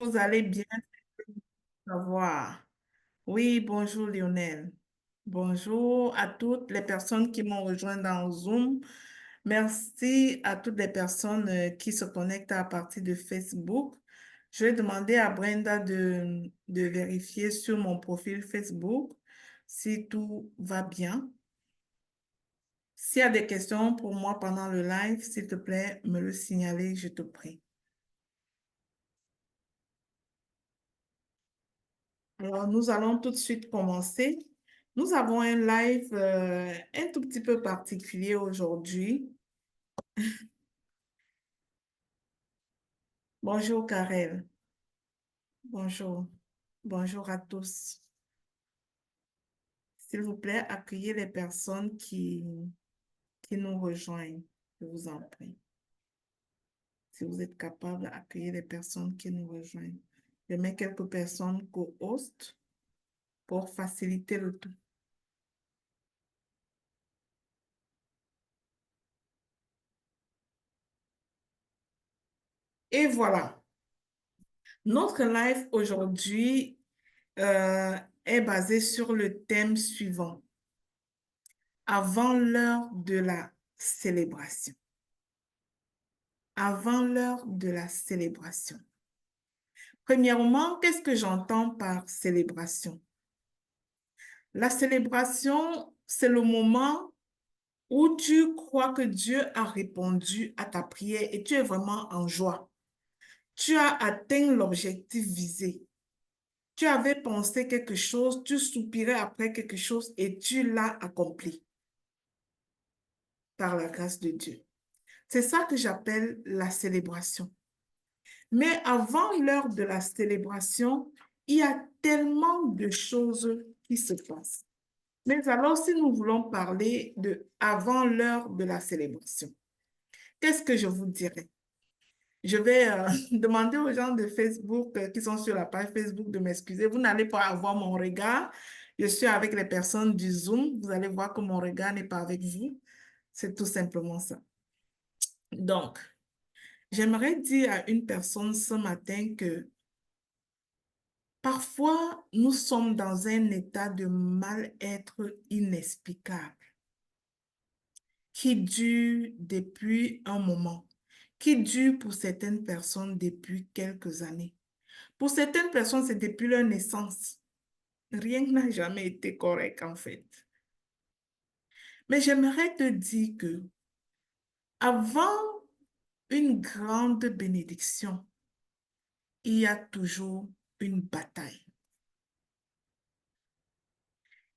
Vous allez bien savoir. Oui, bonjour Lionel. Bonjour à toutes les personnes qui m'ont rejoint dans Zoom. Merci à toutes les personnes qui se connectent à partir de Facebook. Je vais demander à Brenda de vérifier sur mon profil Facebook si tout va bien. S'il y a des questions pour moi pendant le live, s'il te plaît, me le signaler, je te prie. Alors, nous allons tout de suite commencer. Nous avons un live un tout petit peu particulier aujourd'hui. Bonjour Karel. Bonjour. Bonjour à tous. S'il vous plaît, accueillez les personnes qui nous rejoignent. Je vous en prie. Si vous êtes capable, accueillez les personnes qui nous rejoignent. Je mets quelques personnes co-host pour faciliter le tout. Et voilà. Notre live aujourd'hui euh, est basé sur le thème suivant, avant l'heure de la célébration. Avant l'heure de la célébration. Premièrement, qu'est-ce que j'entends par célébration? La célébration, c'est le moment où tu crois que Dieu a répondu à ta prière et tu es vraiment en joie. Tu as atteint l'objectif visé. Tu avais pensé quelque chose, tu soupirais après quelque chose et tu l'as accompli par la grâce de Dieu. C'est ça que j'appelle la célébration. Mais avant l'heure de la célébration, il y a tellement de choses qui se passent. Mais alors, si nous voulons parler de avant l'heure de la célébration, qu'est-ce que je vous dirais? Je vais demander aux gens de Facebook qui sont sur la page Facebook de m'excuser. Vous n'allez pas avoir mon regard. Je suis avec les personnes du Zoom. Vous allez voir que mon regard n'est pas avec vous. C'est tout simplement ça. Donc, j'aimerais dire à une personne ce matin que parfois, nous sommes dans un état de mal-être inexplicable qui dure depuis un moment, qui dure pour certaines personnes depuis quelques années. Pour certaines personnes, c'est depuis leur naissance. Rien n'a jamais été correct en fait. Mais j'aimerais te dire que avant une grande bénédiction, il y a toujours une bataille.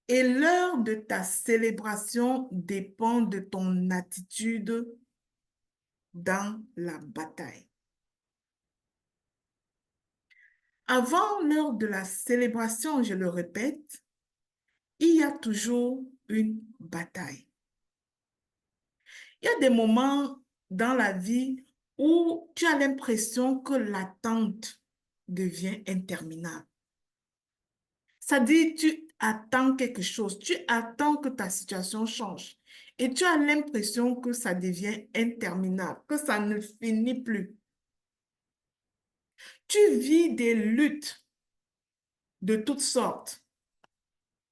Et l'heure de ta célébration dépend de ton attitude dans la bataille. Avant l'heure de la célébration, je le répète, il y a toujours une bataille. Il y a des moments dans la vie où tu as l'impression que l'attente devient interminable. Ça dit, tu attends quelque chose, tu attends que ta situation change et tu as l'impression que ça devient interminable, que ça ne finit plus. Tu vis des luttes de toutes sortes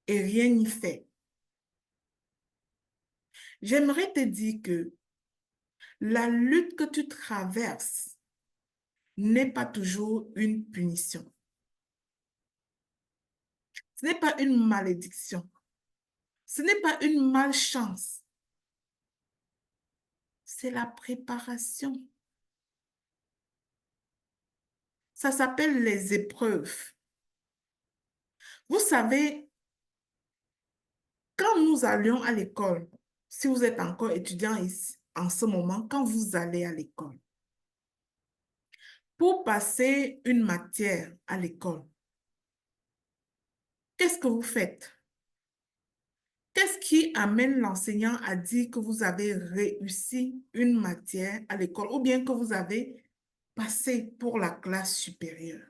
et rien n'y fait. J'aimerais te dire que la lutte que tu traverses n'est pas toujours une punition. Ce n'est pas une malédiction. Ce n'est pas une malchance. C'est la préparation. Ça s'appelle les épreuves. Vous savez, quand nous allions à l'école, si vous êtes encore étudiant ici, en ce moment, quand vous allez à l'école, pour passer une matière à l'école, qu'est-ce que vous faites? Qu'est-ce qui amène l'enseignant à dire que vous avez réussi une matière à l'école ou bien que vous avez passé pour la classe supérieure?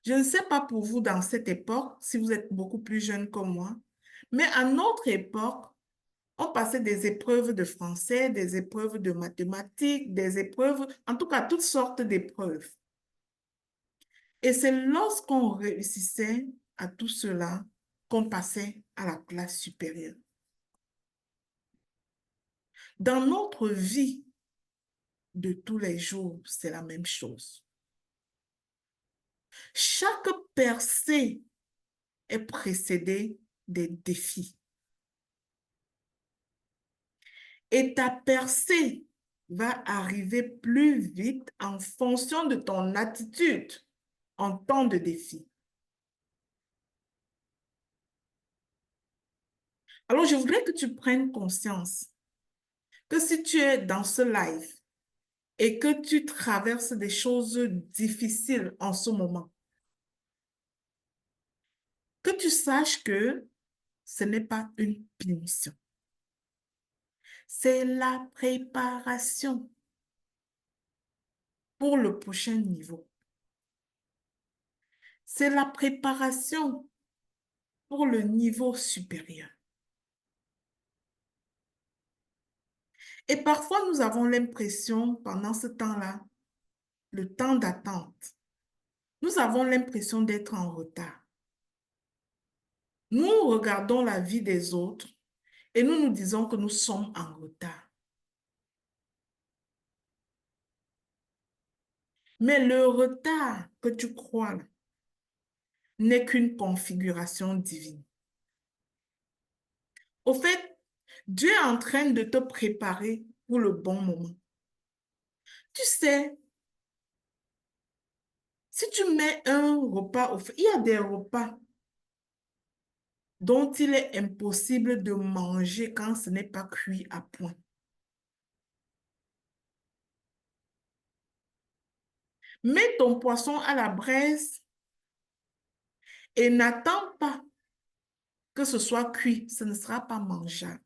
Je ne sais pas pour vous dans cette époque, si vous êtes beaucoup plus jeune que moi, mais à notre époque, on passait des épreuves de français, des épreuves de mathématiques, des épreuves, en tout cas, toutes sortes d'épreuves. Et c'est lorsqu'on réussissait à tout cela qu'on passait à la classe supérieure. Dans notre vie de tous les jours, c'est la même chose. Chaque percée est précédée des défis. Et ta percée va arriver plus vite en fonction de ton attitude en temps de défi. Alors, je voudrais que tu prennes conscience que si tu es dans ce live et que tu traverses des choses difficiles en ce moment, que tu saches que ce n'est pas une punition. C'est la préparation pour le prochain niveau. C'est la préparation pour le niveau supérieur. Et parfois, nous avons l'impression, pendant ce temps-là, le temps d'attente, nous avons l'impression d'être en retard. Nous regardons la vie des autres et nous nous disons que nous sommes en retard. Mais le retard que tu crois là, n'est qu'une configuration divine. Au fait, Dieu est en train de te préparer pour le bon moment. Tu sais, si tu mets un repas au feu, il y a des repas dont il est impossible de manger quand ce n'est pas cuit à point. Mets ton poisson à la braise et n'attends pas que ce soit cuit, ce ne sera pas mangeable.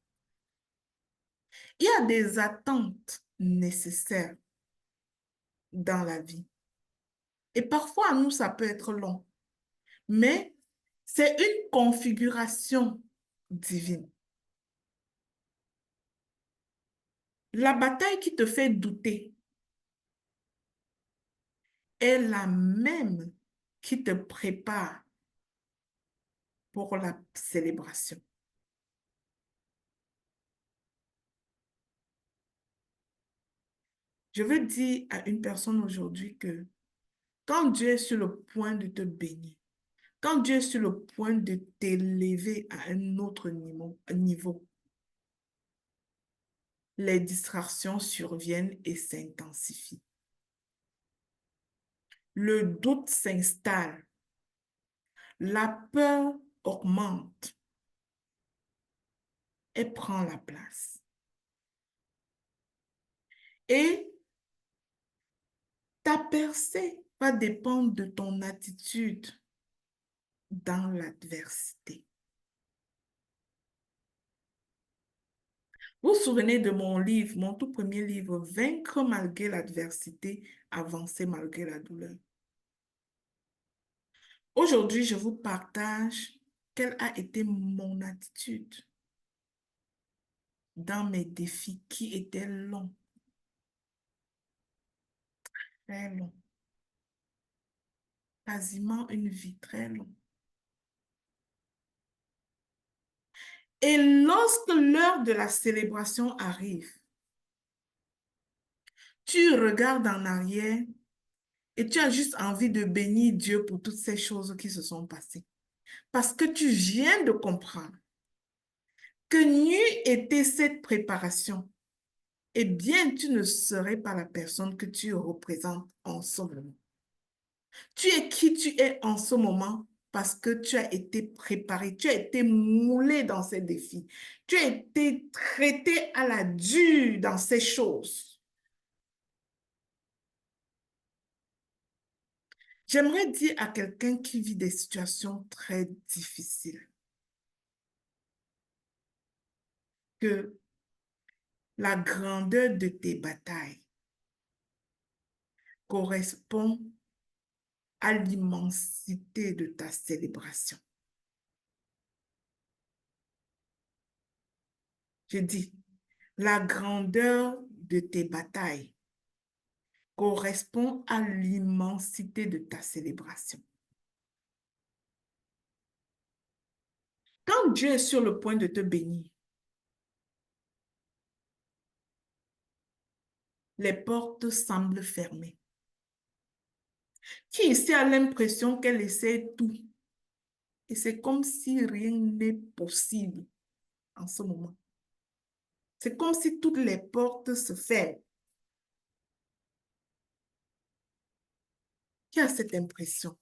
Il y a des attentes nécessaires dans la vie. Et parfois, à nous, ça peut être long. Mais c'est une configuration divine. La bataille qui te fait douter est la même qui te prépare pour la célébration. Je veux dire à une personne aujourd'hui que quand Dieu est sur le point de te bénir, quand Dieu est sur le point de t'élever à un autre niveau, les distractions surviennent et s'intensifient. Le doute s'installe, la peur augmente et prend la place. Et ta percée va dépendre de ton attitude dans l'adversité. Vous vous souvenez de mon livre, mon tout premier livre, Vaincre malgré l'adversité, avancer malgré la douleur. Aujourd'hui, je vous partage quelle a été mon attitude dans mes défis qui étaient longs, très longs, quasiment une vie très longue. Et lorsque l'heure de la célébration arrive, tu regardes en arrière et tu as juste envie de bénir Dieu pour toutes ces choses qui se sont passées. Parce que tu viens de comprendre que n'eût été cette préparation, eh bien, tu ne serais pas la personne que tu représentes en ce moment. Tu es qui tu es en ce moment parce que tu as été préparé, tu as été moulé dans ces défis, tu as été traité à la dure dans ces choses. J'aimerais dire à quelqu'un qui vit des situations très difficiles que la grandeur de tes batailles correspond à l'immensité de ta célébration. Je dis, la grandeur de tes batailles correspond à l'immensité de ta célébration. Quand Dieu est sur le point de te bénir, les portes semblent fermées. Qui ici a l'impression qu'elle essaie tout? Et c'est comme si rien n'est possible en ce moment. C'est comme si toutes les portes se ferment. Qui a cette impression?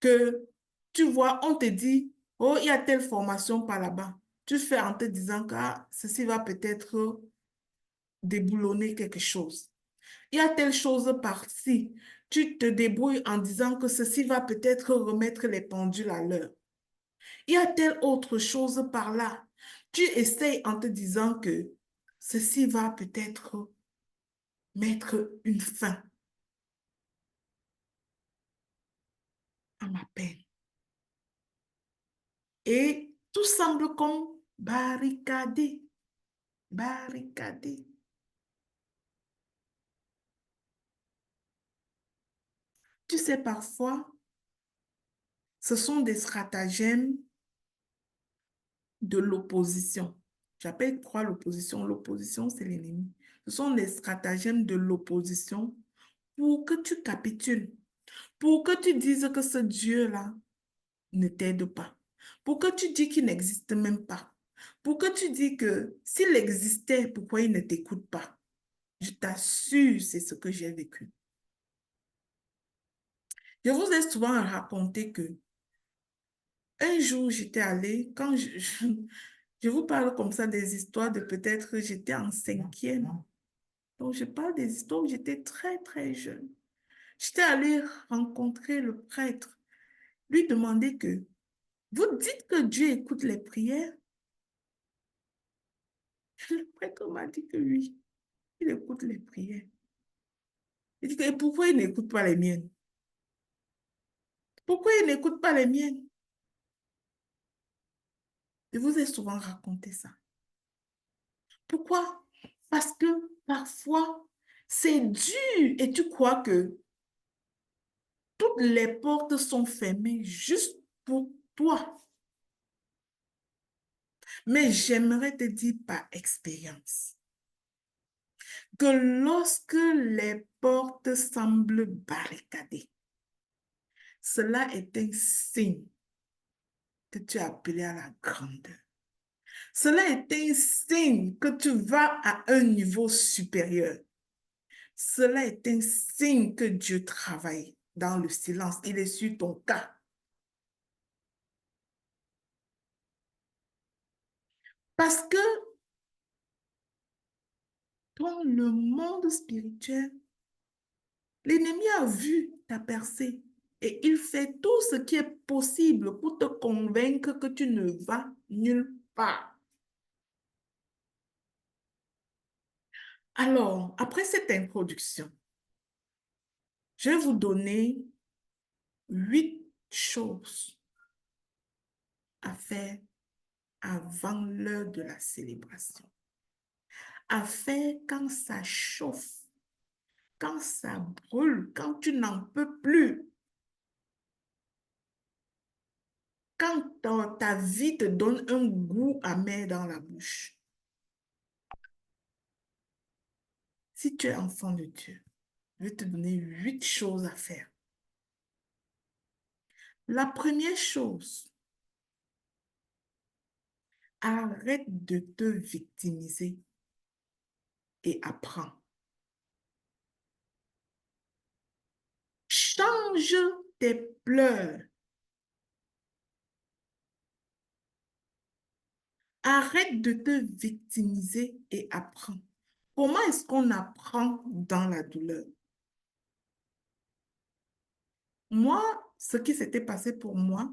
Que tu vois, on te dit, oh, il y a telle formation par là-bas. Tu fais en te disant que ceci va peut-être déboulonner quelque chose. Il y a telle chose par-ci. Tu te débrouilles en disant que ceci va peut-être remettre les pendules à l'heure. Il y a telle autre chose par là. Tu essayes en te disant que ceci va peut-être mettre une fin à ma peine. Et tout semble comme barricadé, barricadé. Tu sais, parfois, ce sont des stratagèmes de l'opposition. J'appelle quoi l'opposition? L'opposition, c'est l'ennemi. Ce sont des stratagèmes de l'opposition pour que tu capitules, pour que tu dises que ce Dieu-là ne t'aide pas, pour que tu dis qu'il n'existe même pas, pour que tu dis que s'il existait, pourquoi il ne t'écoute pas? Je t'assure, c'est ce que j'ai vécu. Je vous ai souvent raconté que un jour, j'étais allée, quand je vous parle comme ça des histoires de peut-être j'étais en cinquième. Donc, je parle des histoires où j'étais très, très jeune. J'étais allée rencontrer le prêtre, lui demander que, vous dites que Dieu écoute les prières? Le prêtre m'a dit que oui, il écoute les prières. Il dit que, et pourquoi il n'écoute pas les miennes? Pourquoi il n'écoute pas les miennes? Je vous ai souvent raconté ça. Pourquoi? Parce que parfois, c'est dur et tu crois que toutes les portes sont fermées juste pour toi. Mais j'aimerais te dire par expérience que lorsque les portes semblent barricadées, cela est un signe que tu es appelé à la grandeur. Cela est un signe que tu vas à un niveau supérieur. Cela est un signe que Dieu travaille dans le silence. Il est sur ton cas. Parce que dans le monde spirituel, l'ennemi a vu ta percée et il fait tout ce qui est possible pour te convaincre que tu ne vas nulle part. Alors, après cette introduction, je vais vous donner 8 choses à faire avant l'heure de la célébration. À faire quand ça chauffe, quand ça brûle, quand tu n'en peux plus, quand ta vie te donne un goût amer dans la bouche. Si tu es enfant de Dieu, je vais te donner 8 choses à faire. La première chose, arrête de te victimiser et apprends. Change tes pleurs. Arrête de te victimiser et apprends. Comment est-ce qu'on apprend dans la douleur? Moi, ce qui s'était passé pour moi,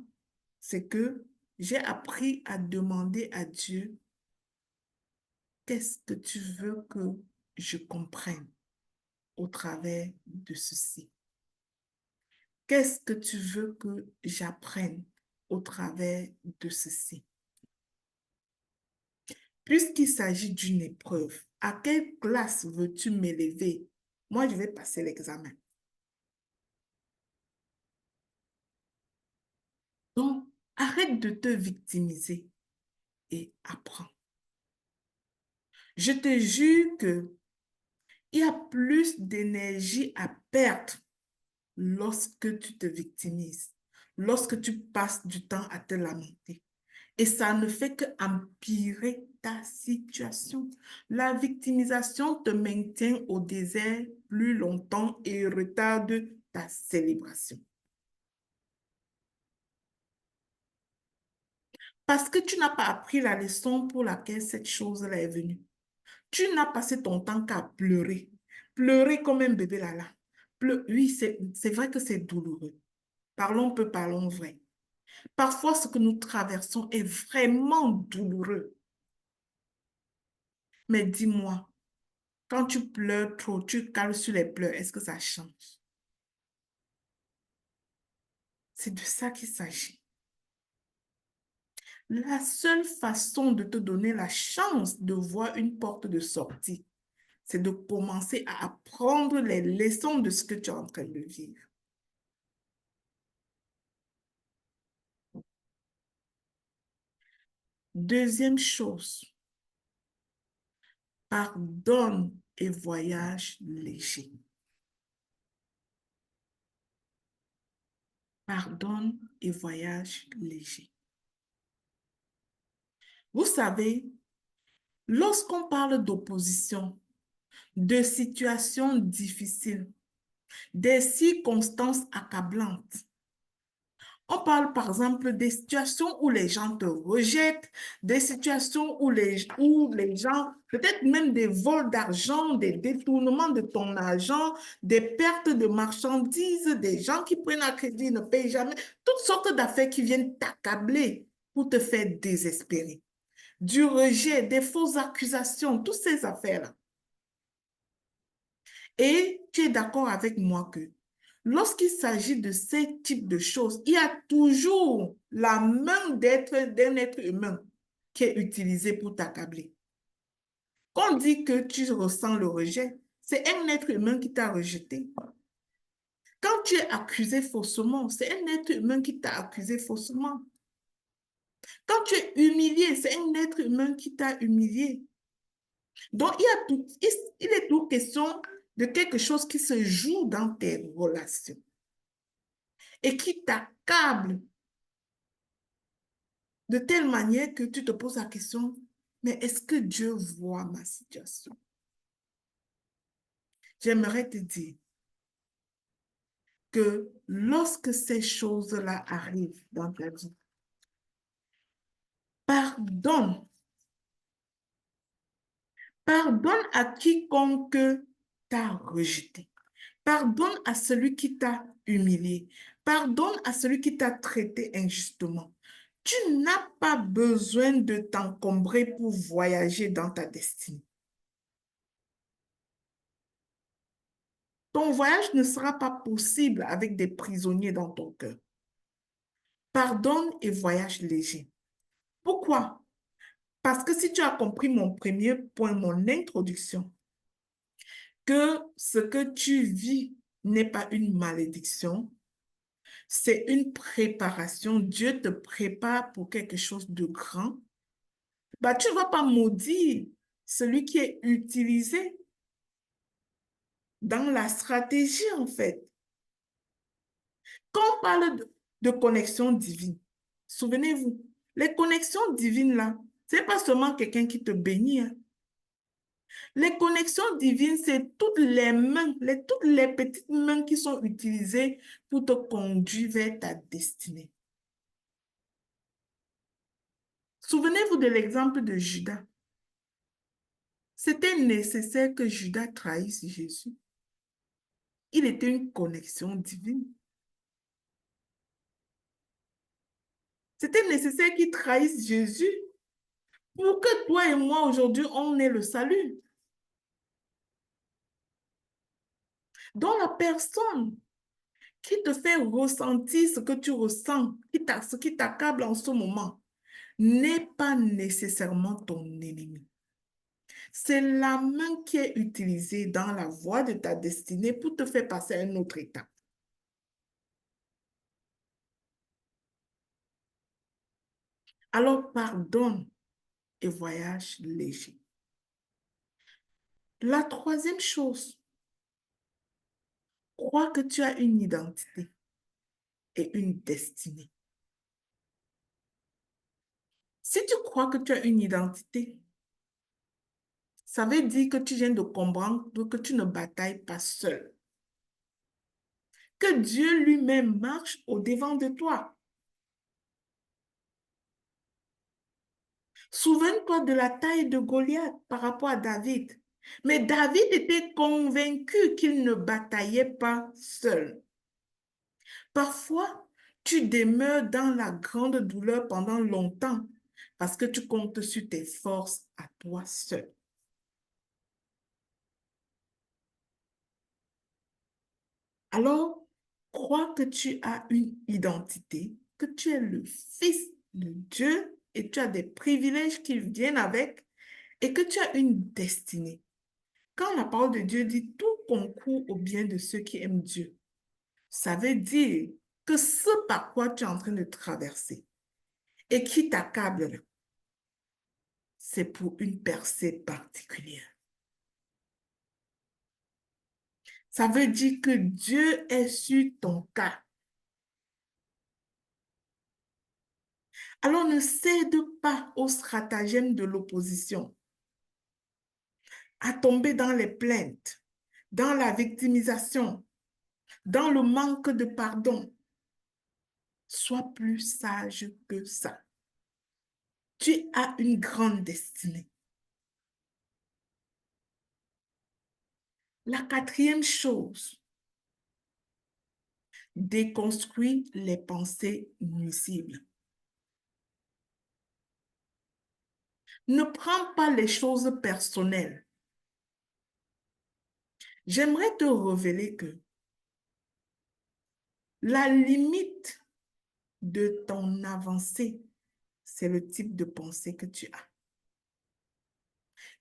c'est que j'ai appris à demander à Dieu, qu'est-ce que tu veux que je comprenne au travers de ceci? Qu'est-ce que tu veux que j'apprenne au travers de ceci? puisqu'il s'agit d'une épreuve, à quelle classe veux-tu m'élever? Moi, je vais passer l'examen. Donc, arrête de te victimiser et apprends. Je te jure que il y a plus d'énergie à perdre lorsque tu te victimises, lorsque tu passes du temps à te lamenter. Et ça ne fait qu'empirer ta situation. La victimisation te maintient au désert plus longtemps et retarde ta célébration. Parce que tu n'as pas appris la leçon pour laquelle cette chose-là est venue. Tu n'as passé ton temps qu'à pleurer. Pleurer comme un bébé là-là. Oui, c'est vrai que c'est douloureux. Parlons peu, parlons vrai. Parfois, ce que nous traversons est vraiment douloureux. Mais dis-moi, quand tu pleures trop, tu cales sur les pleurs, est-ce que ça change? C'est de ça qu'il s'agit. La seule façon de te donner la chance de voir une porte de sortie, c'est de commencer à apprendre les leçons de ce que tu es en train de vivre. Deuxième chose, pardonne et voyage léger. Pardonne et voyage léger. Vous savez, lorsqu'on parle d'opposition, de situations difficiles, des circonstances accablantes, on parle par exemple des situations où les gens te rejettent, des situations où les gens, peut-être même des vols d'argent, des détournements de ton argent, des pertes de marchandises, des gens qui prennent un crédit et ne payent jamais, toutes sortes d'affaires qui viennent t'accabler pour te faire désespérer. Du rejet, des fausses accusations, toutes ces affaires-là. Et tu es d'accord avec moi que lorsqu'il s'agit de ces types de choses, il y a toujours la main d'un être humain qui est utilisée pour t'accabler. Quand on dit que tu ressens le rejet, c'est un être humain qui t'a rejeté. Quand tu es accusé faussement, c'est un être humain qui t'a accusé faussement. Quand tu es humilié, c'est un être humain qui t'a humilié. Donc, il est tout question de quelque chose qui se joue dans tes relations et qui t'accable de telle manière que tu te poses la question, mais est-ce que Dieu voit ma situation? J'aimerais te dire que lorsque ces choses-là arrivent dans ta vie, pardonne. Pardonne à quiconque t'a rejeté. Pardonne à celui qui t'a humilié. Pardonne à celui qui t'a traité injustement. Tu n'as pas besoin de t'encombrer pour voyager dans ta destinée. Ton voyage ne sera pas possible avec des prisonniers dans ton cœur. Pardonne et voyage léger. Pourquoi? Parce que si tu as compris mon premier point, mon introduction, que ce que tu vis n'est pas une malédiction, c'est une préparation. Dieu te prépare pour quelque chose de grand. Bah, tu ne vas pas maudire celui qui est utilisé dans la stratégie, en fait. Quand on parle de connexion divine, souvenez-vous, les connexions divines, là, ce n'est pas seulement quelqu'un qui te bénit, hein. Les connexions divines, c'est toutes les mains, toutes les petites mains qui sont utilisées pour te conduire vers ta destinée. Souvenez-vous de l'exemple de Judas. C'était nécessaire que Judas trahisse Jésus. Il était une connexion divine. C'était nécessaire qu'il trahisse Jésus pour que toi et moi, aujourd'hui, on ait le salut. Donc, la personne qui te fait ressentir ce que tu ressens, ce qui t'accable en ce moment, n'est pas nécessairement ton ennemi. C'est la main qui est utilisée dans la voie de ta destinée pour te faire passer à un autre état. Alors pardonne et voyage léger. La troisième chose, crois que tu as une identité et une destinée. Si tu crois que tu as une identité, ça veut dire que tu viens de comprendre que tu ne batailles pas seul. Que Dieu lui-même marche au-devant de toi. Souviens-toi de la taille de Goliath par rapport à David. Mais David était convaincu qu'il ne bataillait pas seul. Parfois, tu demeures dans la grande douleur pendant longtemps parce que tu comptes sur tes forces à toi seul. Alors, crois que tu as une identité, que tu es le fils de Dieu et tu as des privilèges qui viennent avec et que tu as une destinée. Quand la parole de Dieu dit tout concourt au bien de ceux qui aiment Dieu, ça veut dire que ce par quoi tu es en train de traverser et qui t'accable, c'est pour une percée particulière. Ça veut dire que Dieu est sur ton cas. Alors ne cède pas au stratagème de l'opposition, à tomber dans les plaintes, dans la victimisation, dans le manque de pardon. Sois plus sage que ça. Tu as une grande destinée. La quatrième chose, déconstruis les pensées nuisibles. Ne prends pas les choses personnelles. J'aimerais te révéler que la limite de ton avancée, c'est le type de pensée que tu as.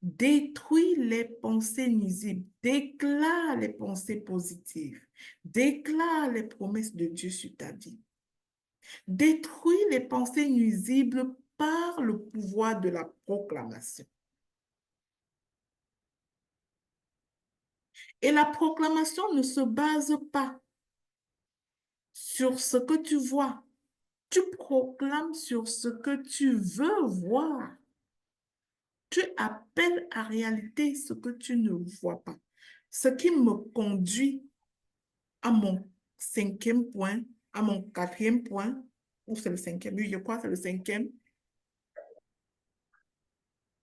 Détruis les pensées nuisibles, déclare les pensées positives, déclare les promesses de Dieu sur ta vie. Détruis les pensées nuisibles par le pouvoir de la proclamation. Et la proclamation ne se base pas sur ce que tu vois. Tu proclames sur ce que tu veux voir. Tu appelles à réalité ce que tu ne vois pas. Ce qui me conduit à mon cinquième point, à mon quatrième point, ou c'est le cinquième, oui, je crois que c'est le cinquième.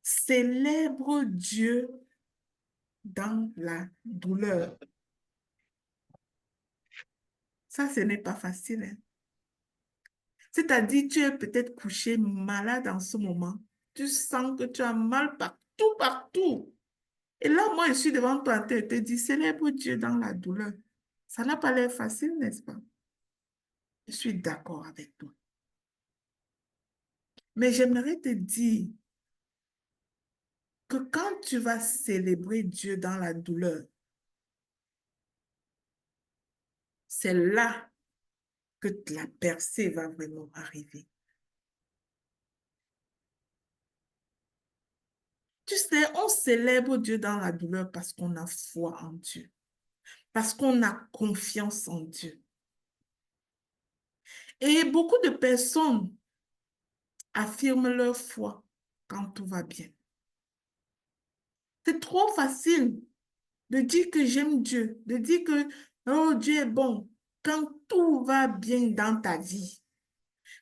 Célèbre Dieu dans la douleur. Ça, ce n'est pas facile, hein. C'est-à-dire, tu es peut-être couché malade en ce moment. Tu sens que tu as mal partout, partout. Et là, moi, je suis devant toi et te dis, célèbre Dieu dans la douleur. Ça n'a pas l'air facile, n'est-ce pas? Je suis d'accord avec toi. Mais j'aimerais te dire que quand tu vas célébrer Dieu dans la douleur, c'est là que la percée va vraiment arriver. Tu sais, on célèbre Dieu dans la douleur parce qu'on a foi en Dieu, parce qu'on a confiance en Dieu. Et beaucoup de personnes affirment leur foi quand tout va bien. C'est trop facile de dire que j'aime Dieu, de dire que oh, Dieu est bon quand tout va bien dans ta vie.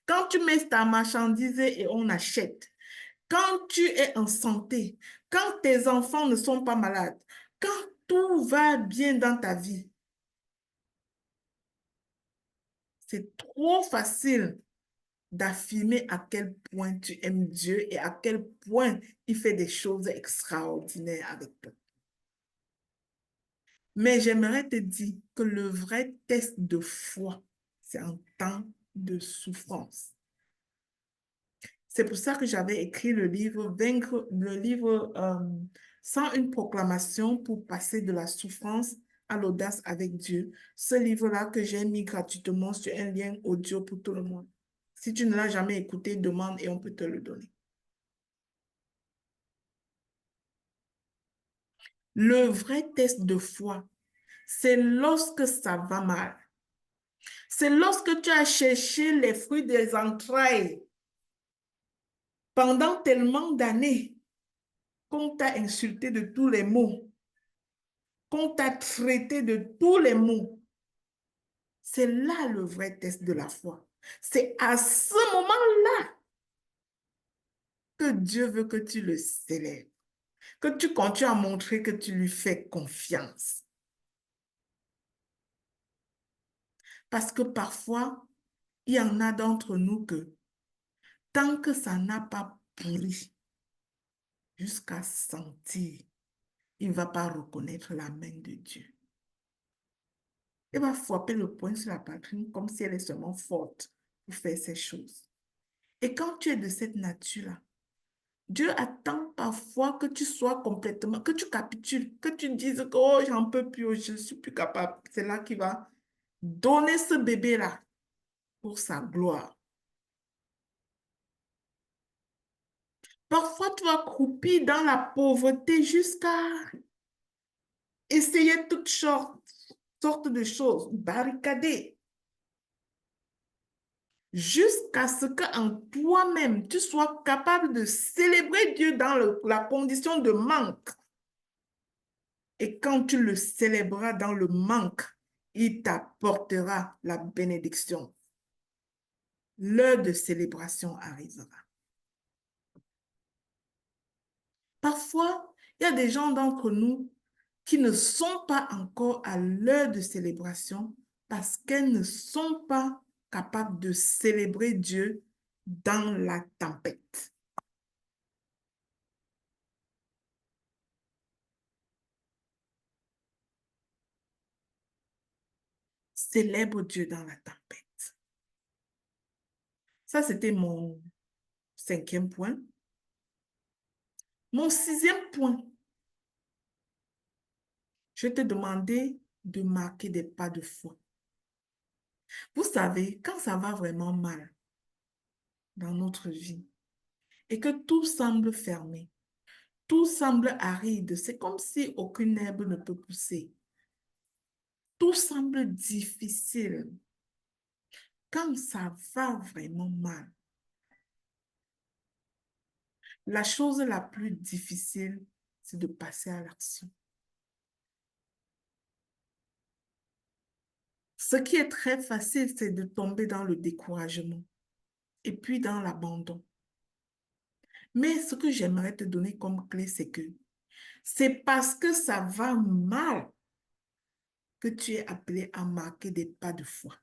Quand tu mets ta marchandise et on achète, quand tu es en santé, quand tes enfants ne sont pas malades, quand tout va bien dans ta vie, c'est trop facile d'affirmer à quel point tu aimes Dieu et à quel point il fait des choses extraordinaires avec toi. Mais j'aimerais te dire que le vrai test de foi, c'est en temps de souffrance. C'est pour ça que j'avais écrit le livre Vaincre, le livre 101 proclamations pour passer de la souffrance à l'audace avec Dieu. Ce livre-là que j'ai mis gratuitement sur un lien audio pour tout le monde. Si tu ne l'as jamais écouté, demande et on peut te le donner. Le vrai test de foi, c'est lorsque ça va mal. C'est lorsque tu as cherché les fruits des entrailles pendant tellement d'années qu'on t'a insulté de tous les mots, qu'on t'a traité de tous les mots. C'est là le vrai test de la foi. C'est à ce moment-là que Dieu veut que tu le célèbres, que tu continues à montrer que tu lui fais confiance. Parce que parfois, il y en a d'entre nous que tant que ça n'a pas pourri, jusqu'à sentir, il ne va pas reconnaître la main de Dieu. Il va frapper le poing sur la poitrine comme si elle est seulement forte pour faire ces choses. Et quand tu es de cette nature-là, Dieu attend parfois que tu sois complètement, que tu capitules, que tu dises que oh, j'en peux plus, oh, je ne suis plus capable. C'est là qu'il va donner ce bébé-là pour sa gloire. Parfois, tu vas croupir dans la pauvreté jusqu'à essayer toutes sortes de choses, barricader, jusqu'à ce qu'en toi-même, tu sois capable de célébrer Dieu dans la condition de manque. Et quand tu le célébreras dans le manque, il t'apportera la bénédiction. L'heure de célébration arrivera. Parfois, il y a des gens d'entre nous qui ne sont pas encore à l'heure de célébration parce qu'elles ne sont pas capables de célébrer Dieu dans la tempête. Célèbre Dieu dans la tempête. Ça, c'était mon 5e point. Mon 6e point, je vais te demander de marquer des pas de foi. Vous savez, quand ça va vraiment mal dans notre vie et que tout semble fermé, tout semble aride, c'est comme si aucune herbe ne peut pousser. Tout semble difficile. Quand ça va vraiment mal, la chose la plus difficile, c'est de passer à l'action. Ce qui est très facile, c'est de tomber dans le découragement et puis dans l'abandon. Mais ce que j'aimerais te donner comme clé, c'est que c'est parce que ça va mal que tu es appelé à marquer des pas de foi.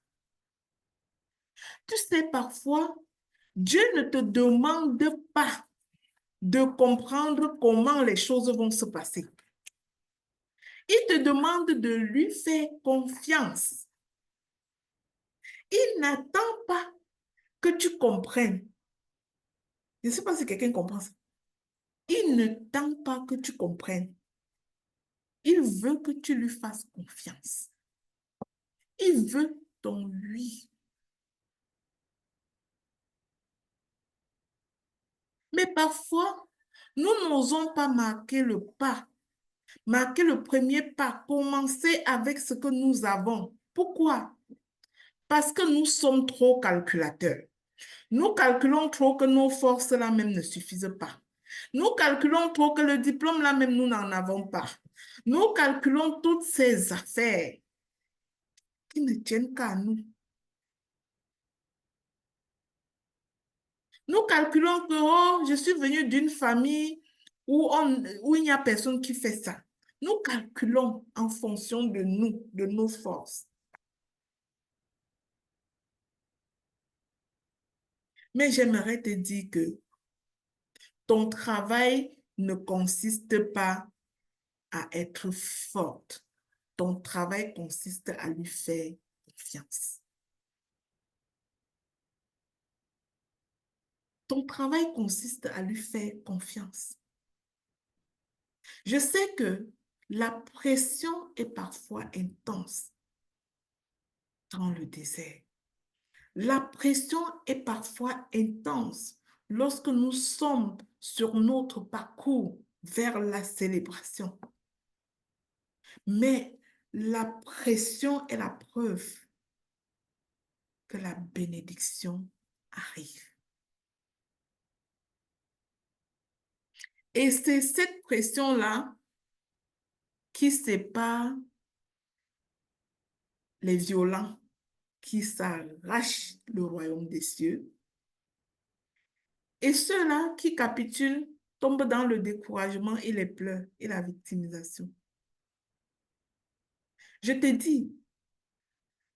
Tu sais, parfois, Dieu ne te demande pas de comprendre comment les choses vont se passer. Il te demande de lui faire confiance. Il n'attend pas que tu comprennes. Je ne sais pas si quelqu'un comprend ça. Il ne tend pas que tu comprennes. Il veut que tu lui fasses confiance. Il veut ton oui. Mais parfois, nous n'osons pas marquer le pas. Marquer le premier pas. Commencer avec ce que nous avons. Pourquoi? Parce que nous sommes trop calculateurs. Nous calculons trop que nos forces là même ne suffisent pas. Nous calculons trop que le diplôme là même nous n'en avons pas. Nous calculons toutes ces affaires qui ne tiennent qu'à nous. Nous calculons que oh, je suis venue d'une famille où il n'y a personne qui fait ça. Nous calculons en fonction de nous, de nos forces. Mais j'aimerais te dire que ton travail ne consiste pas à être forte. Ton travail consiste à lui faire confiance. Ton travail consiste à lui faire confiance. Je sais que la pression est parfois intense dans le désert. La pression est parfois intense lorsque nous sommes sur notre parcours vers la célébration. Mais la pression est la preuve que la bénédiction arrive. Et c'est cette pression-là qui sépare les violents qui s'arrachent le royaume des cieux et ceux-là qui capitulent, tombent dans le découragement et les pleurs et la victimisation. Je te dis,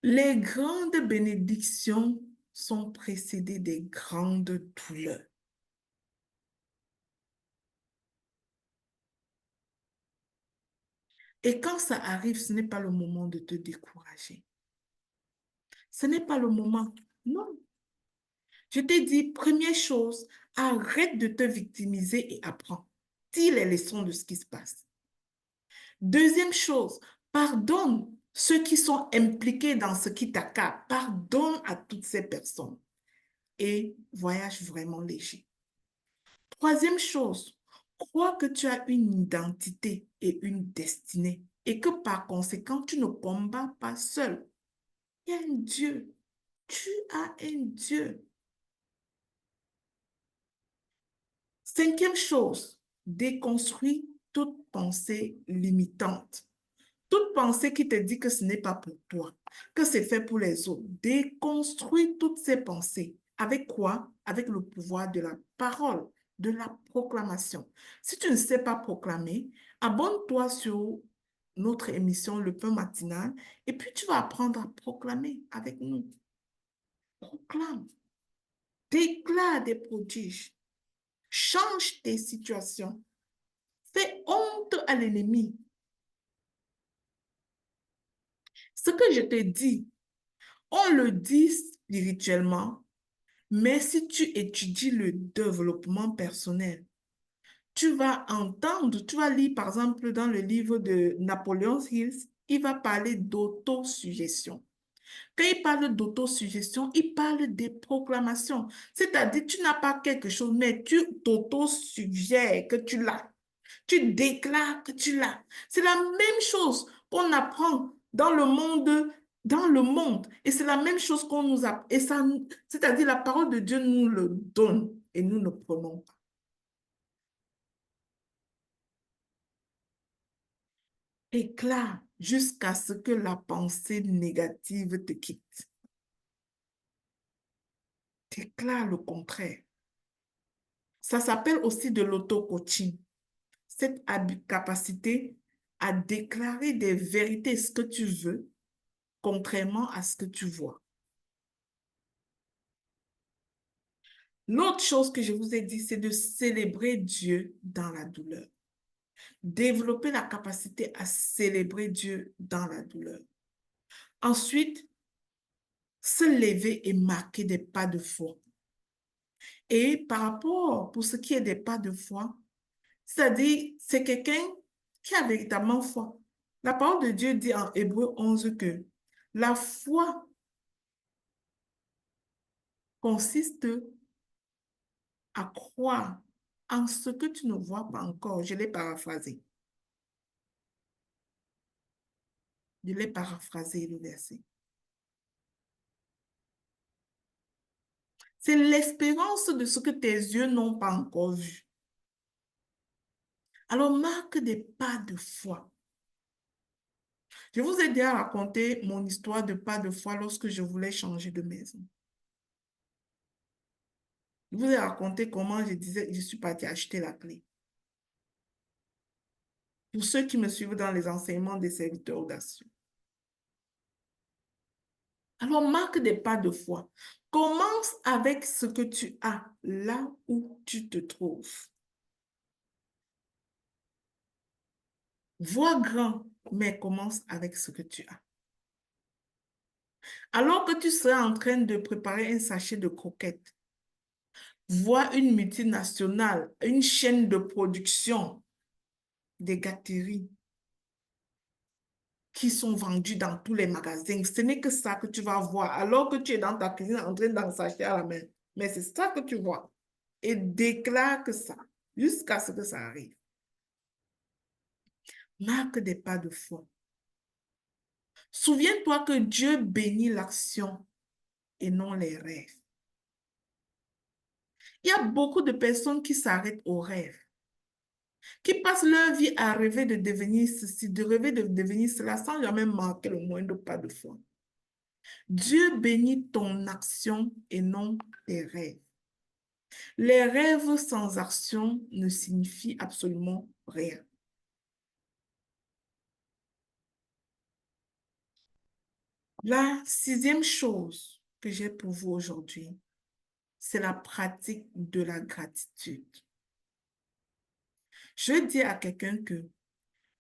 les grandes bénédictions sont précédées des grandes douleurs. Et quand ça arrive, ce n'est pas le moment de te décourager. Ce n'est pas le moment. Non. Je t'ai dit, première chose, arrête de te victimiser et apprends. Tire les leçons de ce qui se passe. Deuxième chose, pardonne ceux qui sont impliqués dans ce qui t'accable. Pardonne à toutes ces personnes et voyage vraiment léger. Troisième chose, crois que tu as une identité et une destinée et que par conséquent, tu ne combats pas seul. Il y a un Dieu. Tu as un Dieu. Cinquième chose, déconstruis toute pensée limitante. Toute pensée qui te dit que ce n'est pas pour toi, que c'est fait pour les autres. Déconstruis toutes ces pensées. Avec quoi? Avec le pouvoir de la parole, de la proclamation. Si tu ne sais pas proclamer, abonne-toi sur notre émission Le Pain Matinal et puis tu vas apprendre à proclamer avec nous. Proclame. Déclare des prodiges. Change tes situations. Fais honte à l'ennemi. Ce que je te dis, on le dit spirituellement, mais si tu étudies le développement personnel, tu vas entendre, tu vas lire par exemple dans le livre de Napoleon Hill, il va parler d'autosuggestion. Quand il parle d'autosuggestion, il parle des proclamations. C'est-à-dire, tu n'as pas quelque chose, mais tu t'autosuggères que tu l'as. Tu déclares que tu l'as. C'est la même chose qu'on apprend dans le monde. Et c'est la même chose qu'on nous apprend. Et ça, c'est-à-dire, la parole de Dieu nous le donne et nous ne prenons pas. Éclare jusqu'à ce que la pensée négative te quitte. Déclare le contraire. Ça s'appelle aussi de l'auto-coaching. Cette capacité à déclarer des vérités, ce que tu veux, contrairement à ce que tu vois. L'autre chose que je vous ai dit, c'est de célébrer Dieu dans la douleur. Développer la capacité à célébrer Dieu dans la douleur. Ensuite, se lever et marquer des pas de foi. Et par rapport, pour ce qui est des pas de foi, c'est-à-dire, c'est quelqu'un qui a véritablement foi. La parole de Dieu dit en Hébreu 11 que la foi consiste à croire en ce que tu ne vois pas encore. Je l'ai paraphrasé. Je l'ai paraphrasé le verset. C'est l'espérance de ce que tes yeux n'ont pas encore vu. Alors marque des pas de foi. Je vous ai déjà raconté mon histoire de pas de foi lorsque je voulais changer de maison. Je vous ai raconté comment je disais, je suis partie acheter la clé. Pour ceux qui me suivent dans les enseignements des serviteurs audacieux. Alors, marque des pas de foi. Commence avec ce que tu as là où tu te trouves. Vois grand, mais commence avec ce que tu as. Alors que tu seras en train de préparer un sachet de croquettes, voit une multinationale, une chaîne de production des gâteries qui sont vendues dans tous les magasins. Ce n'est que ça que tu vas voir alors que tu es dans ta cuisine en train d'en s'acheter à la main. Mais c'est ça que tu vois. Et déclare que ça jusqu'à ce que ça arrive. Marque des pas de foi. Souviens-toi que Dieu bénit l'action et non les rêves. Il y a beaucoup de personnes qui s'arrêtent aux rêves, qui passent leur vie à rêver de devenir ceci, de rêver de devenir cela, sans jamais marquer le moindre pas de foi. Dieu bénit ton action et non tes rêves. Les rêves sans action ne signifient absolument rien. La sixième chose que j'ai pour vous aujourd'hui, c'est la pratique de la gratitude. Je dis à quelqu'un que,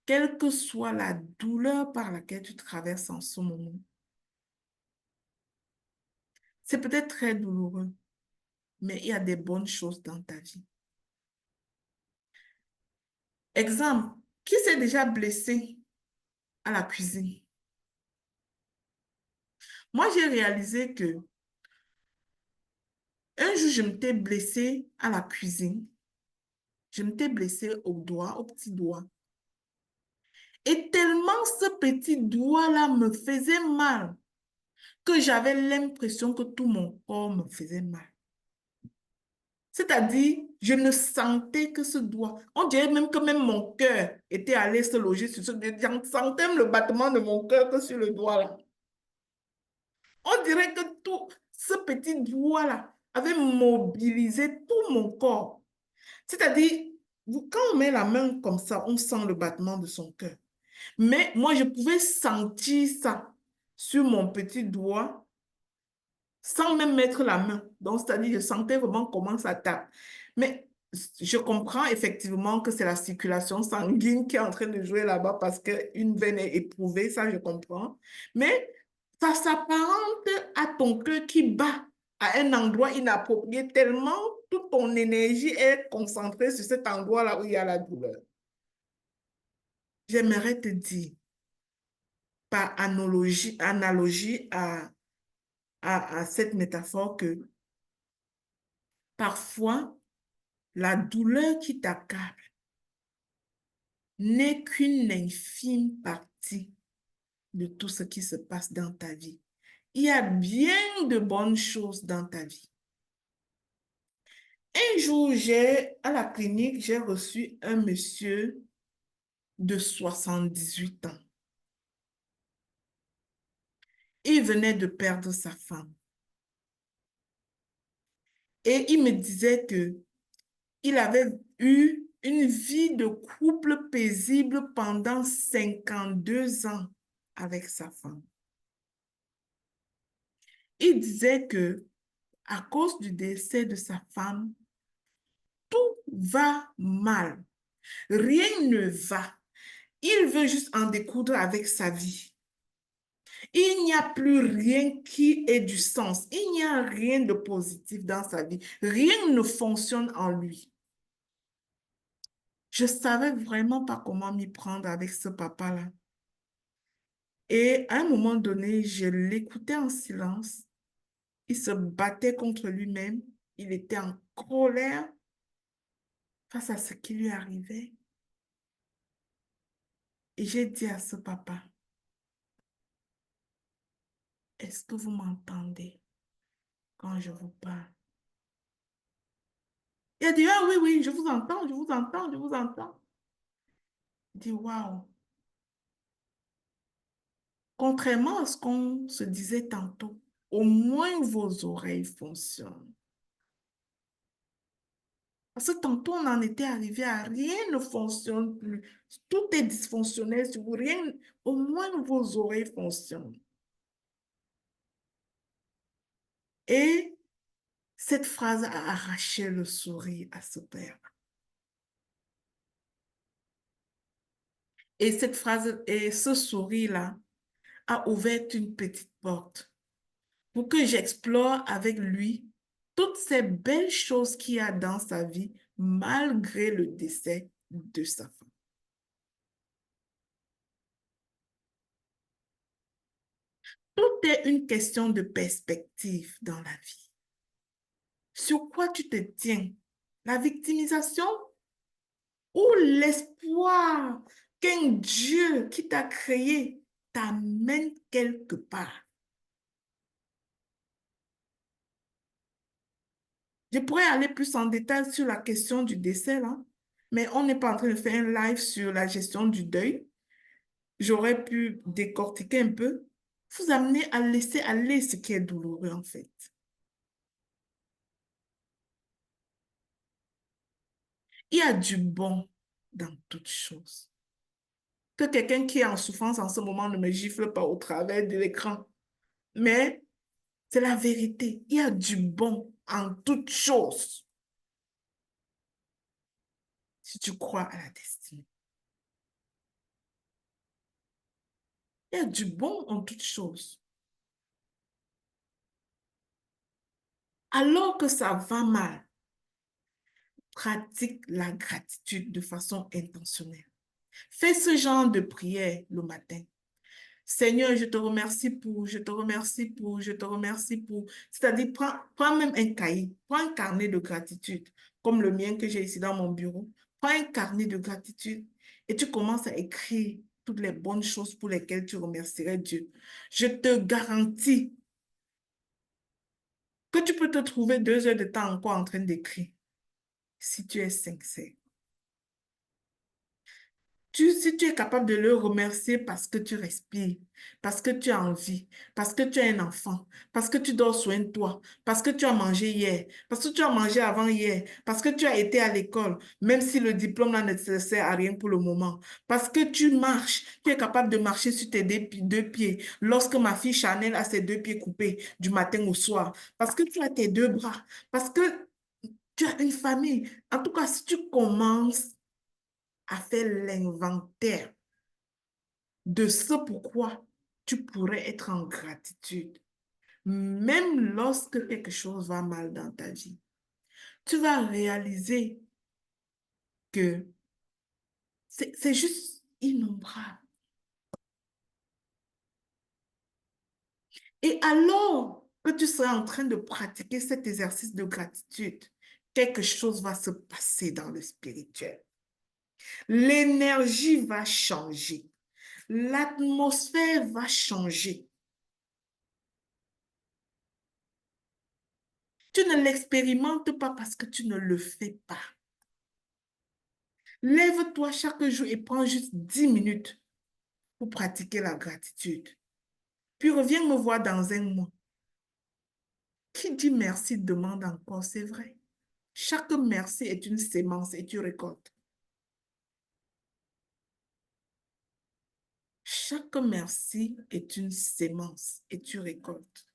quelle que soit la douleur par laquelle tu traverses en ce moment, c'est peut-être très douloureux, mais il y a des bonnes choses dans ta vie. Exemple, qui s'est déjà blessé à la cuisine? Moi, j'ai réalisé que un jour, je m'étais blessée à la cuisine. Je m'étais blessée au doigt, au petit doigt. Et tellement ce petit doigt-là me faisait mal que j'avais l'impression que tout mon corps me faisait mal. C'est-à-dire, je ne sentais que ce doigt. On dirait même que même mon cœur était allé se loger sur ce doigt. Je sentais le battement de mon cœur que sur le doigt-là. On dirait que tout ce petit doigt-là avait mobilisé tout mon corps. C'est-à-dire, quand on met la main comme ça, on sent le battement de son cœur. Mais moi, je pouvais sentir ça sur mon petit doigt sans même mettre la main. Donc, c'est-à-dire, je sentais vraiment comment ça tape. Mais je comprends effectivement que c'est la circulation sanguine qui est en train de jouer là-bas parce qu'une veine est éprouvée, ça, je comprends. Mais ça s'apparente à ton cœur qui bat à un endroit inapproprié tellement toute ton énergie est concentrée sur cet endroit-là où il y a la douleur. J'aimerais te dire, par analogie à cette métaphore, que parfois, la douleur qui t'accable n'est qu'une infime partie de tout ce qui se passe dans ta vie. Il y a bien de bonnes choses dans ta vie. Un jour, à la clinique, j'ai reçu un monsieur de 78 ans. Il venait de perdre sa femme. Et il me disait que il avait eu une vie de couple paisible pendant 52 ans avec sa femme. Il disait que à cause du décès de sa femme, tout va mal. Rien ne va. Il veut juste en découdre avec sa vie. Il n'y a plus rien qui ait du sens. Il n'y a rien de positif dans sa vie. Rien ne fonctionne en lui. Je ne savais vraiment pas comment m'y prendre avec ce papa-là. Et à un moment donné, je l'écoutais en silence. Il se battait contre lui-même. Il était en colère face à ce qui lui arrivait. Et j'ai dit à ce papa, est-ce que vous m'entendez quand je vous parle? Il a dit, ah oui, oui, je vous entends, je vous entends, je vous entends. Il dit, waouh. Contrairement à ce qu'on se disait tantôt, au moins vos oreilles fonctionnent. Parce que tantôt, on en était arrivé à rien ne fonctionne plus. Tout est dysfonctionnel sur vous. Rien, au moins vos oreilles fonctionnent. Et cette phrase a arraché le sourire à ce père. Et cette phrase et ce sourire-là a ouvert une petite porte pour que j'explore avec lui toutes ces belles choses qu'il y a dans sa vie, malgré le décès de sa femme. Tout est une question de perspective dans la vie. Sur quoi tu te tiens? La victimisation ou l'espoir qu'un Dieu qui t'a créé t'amène quelque part? Je pourrais aller plus en détail sur la question du décès, là, mais on n'est pas en train de faire un live sur la gestion du deuil. J'aurais pu décortiquer un peu, vous amener à laisser aller ce qui est douloureux, en fait. Il y a du bon dans toutes choses. Que quelqu'un qui est en souffrance en ce moment ne me gifle pas au travers de l'écran. Mais c'est la vérité. Il y a du bon en toutes choses. Si tu crois à la destinée. Il y a du bon en toutes choses. Alors que ça va mal, pratique la gratitude de façon intentionnelle. Fais ce genre de prière le matin. Seigneur, je te remercie pour, je te remercie pour, je te remercie pour. C'est-à-dire, prends même un cahier, prends un carnet de gratitude, comme le mien que j'ai ici dans mon bureau. Prends un carnet de gratitude et tu commences à écrire toutes les bonnes choses pour lesquelles tu remercierais Dieu. Je te garantis que tu peux te trouver 2 heures de temps encore en train d'écrire si tu es sincère. Si tu es capable de le remercier parce que tu respires, parce que tu as envie, parce que tu es un enfant, parce que tu dors soin de toi, parce que tu as mangé hier, parce que tu as mangé avant hier, parce que tu as été à l'école, même si le diplôme là ne te sert à rien pour le moment, parce que tu marches, tu es capable de marcher sur tes deux pieds, lorsque ma fille Chanel a ses 2 pieds coupés du matin au soir, parce que tu as tes 2 bras, parce que tu as une famille. En tout cas, si tu commences à faire l'inventaire de ce pourquoi tu pourrais être en gratitude, même lorsque quelque chose va mal dans ta vie. Tu vas réaliser que c'est juste innombrable. Et alors que tu seras en train de pratiquer cet exercice de gratitude, quelque chose va se passer dans le spirituel. L'énergie va changer. L'atmosphère va changer. Tu ne l'expérimentes pas parce que tu ne le fais pas. Lève-toi chaque jour et prends juste 10 minutes pour pratiquer la gratitude. Puis reviens me voir dans un mois. Qui dit merci demande encore, c'est vrai. Chaque merci est une sémence et tu récoltes. Chaque merci est une sémence et tu récoltes.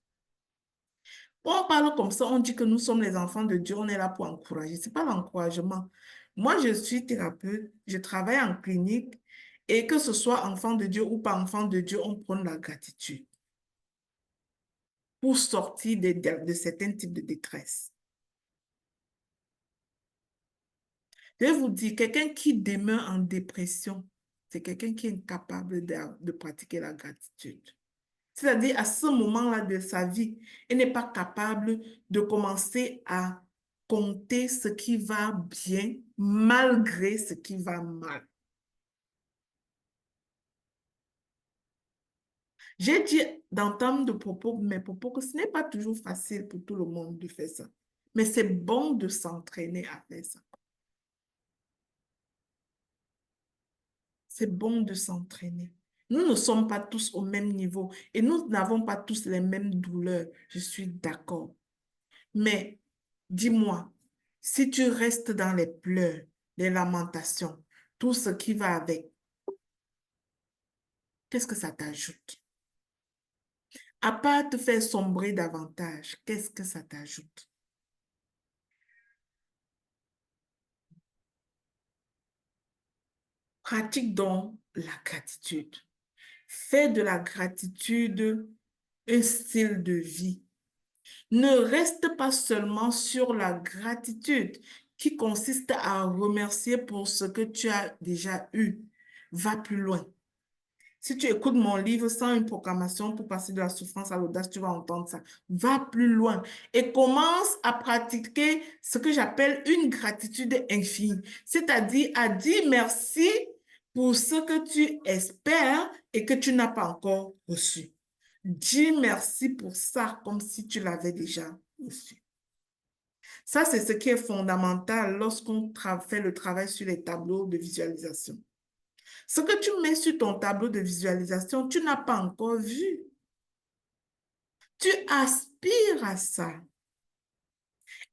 On parle comme ça, on dit que nous sommes les enfants de Dieu, on est là pour encourager. Ce n'est pas l'encouragement. Moi, je suis thérapeute, je travaille en clinique et que ce soit enfant de Dieu ou pas enfant de Dieu, on prend la gratitude pour sortir de certains types de détresse. Je vais vous dire, quelqu'un qui demeure en dépression, c'est quelqu'un qui est incapable de pratiquer la gratitude. C'est-à-dire, à ce moment-là de sa vie, il n'est pas capable de commencer à compter ce qui va bien malgré ce qui va mal. J'ai dit d'entendre de propos, mes propos, que ce n'est pas toujours facile pour tout le monde de faire ça. Mais c'est bon de s'entraîner à faire ça. C'est bon de s'entraîner. Nous ne sommes pas tous au même niveau et nous n'avons pas tous les mêmes douleurs. Je suis d'accord. Mais dis-moi, si tu restes dans les pleurs, les lamentations, tout ce qui va avec, qu'est-ce que ça t'ajoute? À part te faire sombrer davantage, qu'est-ce que ça t'ajoute? Pratique donc la gratitude. Fais de la gratitude un style de vie. Ne reste pas seulement sur la gratitude qui consiste à remercier pour ce que tu as déjà eu. Va plus loin. Si tu écoutes mon livre sans une proclamation pour passer de la souffrance à l'audace, tu vas entendre ça. Va plus loin et commence à pratiquer ce que j'appelle une gratitude infinie, c'est-à-dire à dire merci pour ce que tu espères et que tu n'as pas encore reçu. Dis merci pour ça comme si tu l'avais déjà reçu. Ça, c'est ce qui est fondamental lorsqu'on fait le travail sur les tableaux de visualisation. Ce que tu mets sur ton tableau de visualisation, tu n'as pas encore vu. Tu aspires à ça.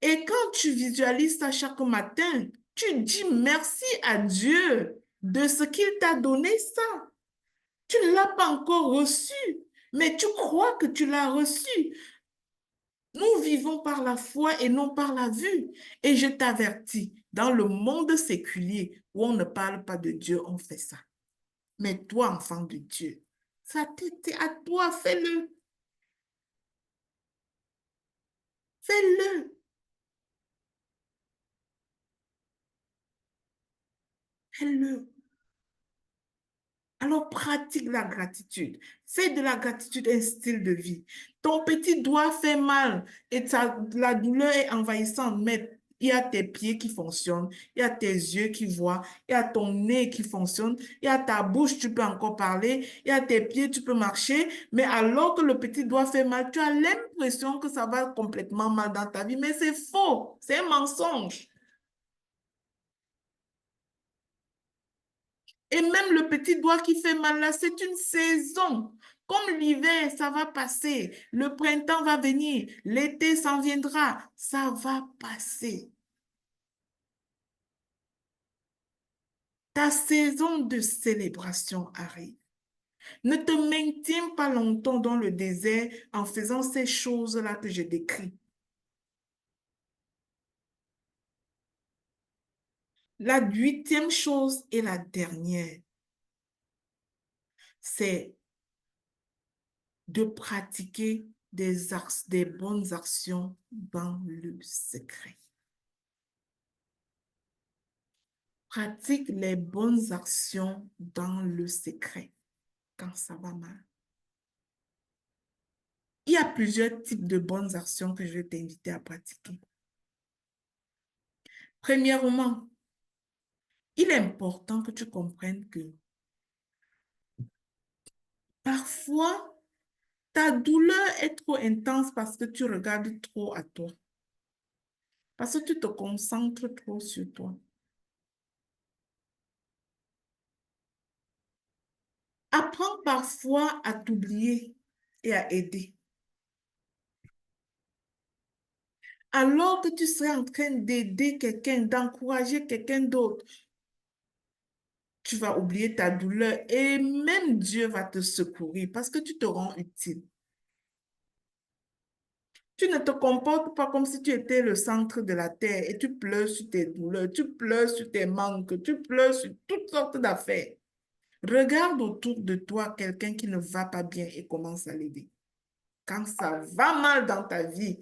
Et quand tu visualises ça chaque matin, tu dis merci à Dieu de ce qu'il t'a donné ça. Tu ne l'as pas encore reçu, mais tu crois que tu l'as reçu. Nous vivons par la foi et non par la vue. Et je t'avertis, dans le monde séculier où on ne parle pas de Dieu, on fait ça. Mais toi, enfant de Dieu, ça t'était à toi, fais-le. Fais-le. Fais-le. Alors pratique la gratitude. Fais de la gratitude un style de vie. Ton petit doigt fait mal et la douleur est envahissante, mais il y a tes pieds qui fonctionnent, il y a tes yeux qui voient, il y a ton nez qui fonctionne, il y a ta bouche, tu peux encore parler, il y a tes pieds, tu peux marcher, mais alors que le petit doigt fait mal, tu as l'impression que ça va complètement mal dans ta vie, mais c'est faux, c'est un mensonge. Et même le petit doigt qui fait mal là, c'est une saison. Comme l'hiver, ça va passer. Le printemps va venir. L'été s'en viendra. Ça va passer. Ta saison de célébration arrive. Ne te maintiens pas longtemps dans le désert en faisant ces choses-là que je décris. La huitième chose et la dernière, c'est de pratiquer des bonnes actions dans le secret. Pratique les bonnes actions dans le secret quand ça va mal. Il y a plusieurs types de bonnes actions que je vais t'inviter à pratiquer. Premièrement, il est important que tu comprennes que parfois, ta douleur est trop intense parce que tu regardes trop à toi, parce que tu te concentres trop sur toi. Apprends parfois à t'oublier et à aider. Alors que tu serais en train d'aider quelqu'un, d'encourager quelqu'un d'autre, tu vas oublier ta douleur et même Dieu va te secourir parce que tu te rends utile. Tu ne te comportes pas comme si tu étais le centre de la terre et tu pleures sur tes douleurs, tu pleures sur tes manques, tu pleures sur toutes sortes d'affaires. Regarde autour de toi quelqu'un qui ne va pas bien et commence à l'aider. Quand ça va mal dans ta vie,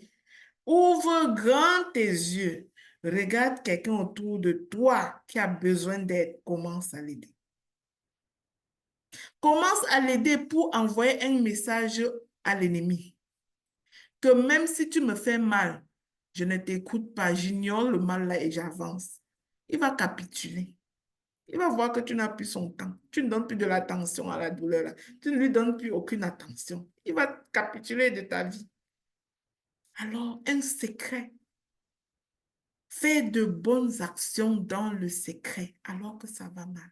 ouvre grand tes yeux. Regarde quelqu'un autour de toi qui a besoin d'aide, commence à l'aider. Commence à l'aider pour envoyer un message à l'ennemi. Que même si tu me fais mal, je ne t'écoute pas, j'ignore le mal là et j'avance. Il va capituler. Il va voir que tu n'as plus son temps. Tu ne donnes plus de l'attention à la douleur là. Tu ne lui donnes plus aucune attention. Il va capituler de ta vie. Alors, un secret. Fais de bonnes actions dans le secret alors que ça va mal.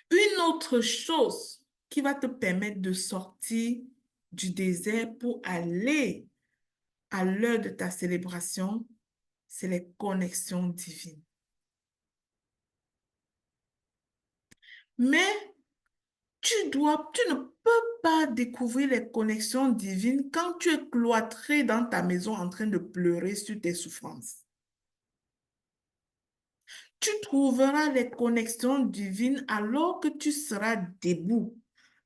Une autre chose qui va te permettre de sortir du désert pour aller à l'heure de ta célébration, c'est les connexions divines. Mais tu ne peux pas découvrir les connexions divines quand tu es cloîtré dans ta maison en train de pleurer sur tes souffrances. Tu trouveras les connexions divines alors que tu seras debout,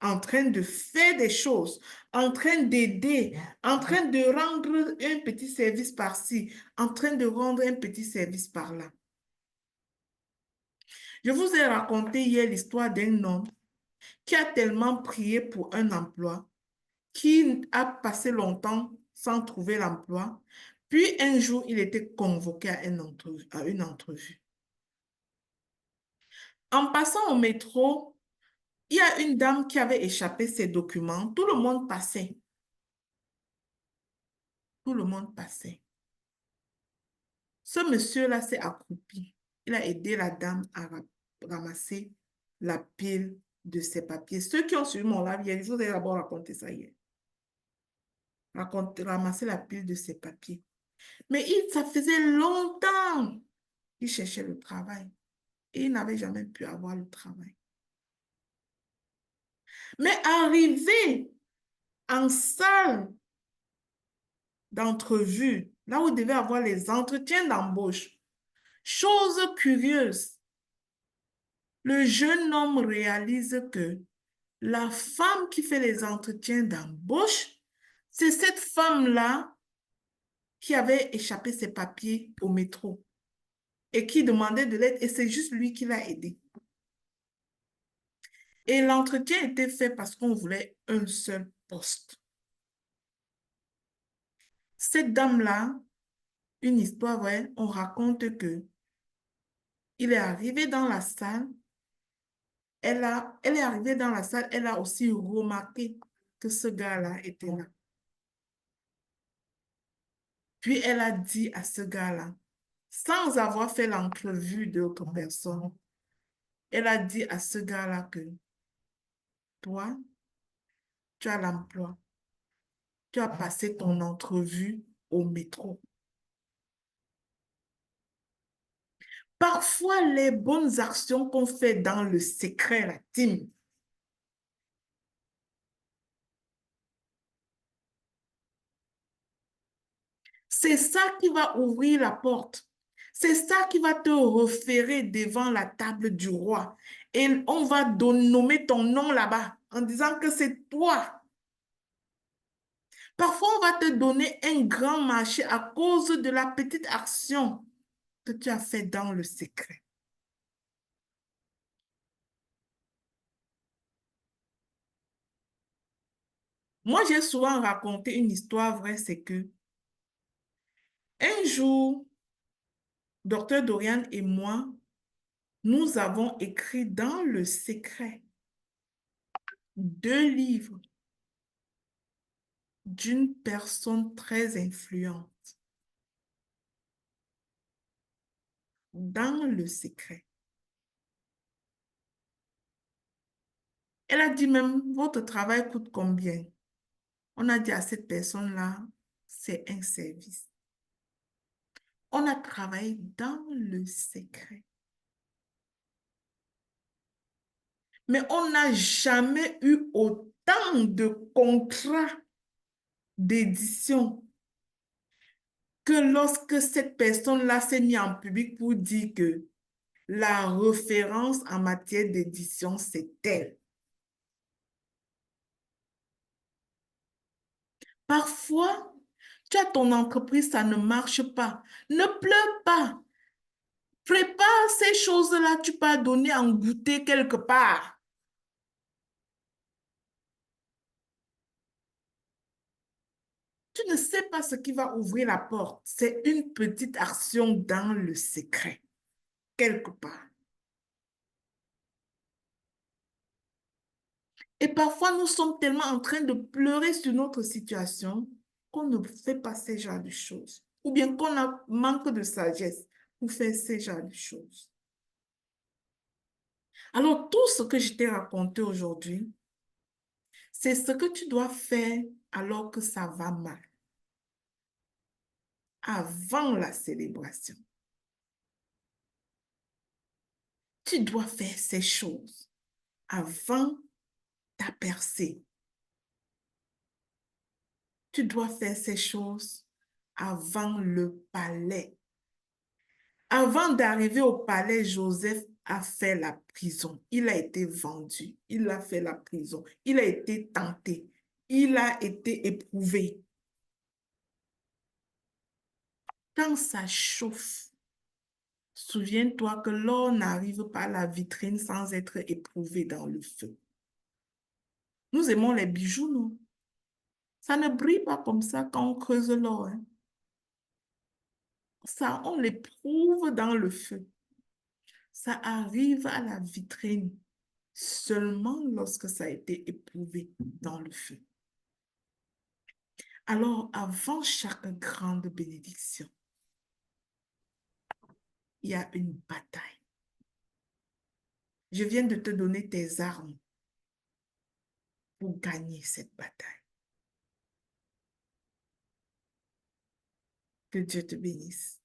en train de faire des choses, en train d'aider, en train de rendre un petit service par-ci, en train de rendre un petit service par-là. Je vous ai raconté hier l'histoire d'un homme qui a tellement prié pour un emploi, qui a passé longtemps sans trouver l'emploi, puis un jour, il était convoqué à une entrevue. En passant au métro, il y a une dame qui avait échappé ses documents. Tout le monde passait. Tout le monde passait. Ce monsieur-là s'est accroupi. Il a aidé la dame à ramasser la pile de ses papiers. Ceux qui ont suivi mon live hier, je vous ai d'abord raconté ça hier. Ramasser la pile de ses papiers. Mais ça faisait longtemps qu'il cherchait le travail. Et il n'avait jamais pu avoir le travail. Mais arrivé en salle d'entrevue, là où il devait avoir les entretiens d'embauche, chose curieuse, le jeune homme réalise que la femme qui fait les entretiens d'embauche, c'est cette femme-là qui avait échappé ses papiers au métro et qui demandait de l'aide et c'est juste lui qui l'a aidé. Et l'entretien était fait parce qu'on voulait un seul poste. Cette dame-là, une histoire vraie, on raconte que il est arrivé dans la salle, elle est arrivée dans la salle, elle a aussi remarqué que ce gars-là était là. Puis elle a dit à ce gars-là, sans avoir fait l'entrevue d'autres personnes, elle a dit à ce gars-là que toi, tu as l'emploi, tu as passé ton entrevue au métro. Parfois, les bonnes actions qu'on fait dans le secret, la team, c'est ça qui va ouvrir la porte. C'est ça qui va te référer devant la table du roi. Et on va nommer ton nom là-bas en disant que c'est toi. Parfois, on va te donner un grand marché à cause de la petite action que tu as fait dans le secret. Moi, j'ai souvent raconté une histoire vraie, c'est que un jour, Docteur Dorian et moi, nous avons écrit dans le secret 2 livres d'une personne très influente. Dans le secret. Elle a dit même, votre travail coûte combien? On a dit à cette personne-là, c'est un service. On a travaillé dans le secret. Mais on n'a jamais eu autant de contrats d'édition que lorsque cette personne-là s'est mise en public pour dire que la référence en matière d'édition, c'est elle. Parfois, tu as ton entreprise, ça ne marche pas. Ne pleure pas. Prépare ces choses-là, tu peux donner en goûter quelque part. Tu ne sais pas ce qui va ouvrir la porte. C'est une petite action dans le secret, quelque part. Et parfois, nous sommes tellement en train de pleurer sur notre situation qu'on ne fait pas ce genre de choses. Ou bien qu'on a manque de sagesse pour faire ce genre de choses. Alors, tout ce que je t'ai raconté aujourd'hui, c'est ce que tu dois faire alors que ça va mal, avant la célébration. Tu dois faire ces choses avant ta percée. Tu dois faire ces choses avant le palais. Avant d'arriver au palais, Joseph a fait la prison. Il a été vendu. Il a fait la prison. Il a été tenté. Il a été éprouvé. Quand ça chauffe, souviens-toi que l'or n'arrive pas à la vitrine sans être éprouvé dans le feu. Nous aimons les bijoux, nous. Ça ne brille pas comme ça quand on creuse l'or, hein. Ça, on l'éprouve dans le feu. Ça arrive à la vitrine seulement lorsque ça a été éprouvé dans le feu. Alors, avant chaque grande bénédiction, il y a une bataille. Je viens de te donner tes armes pour gagner cette bataille. Que Dieu te bénisse.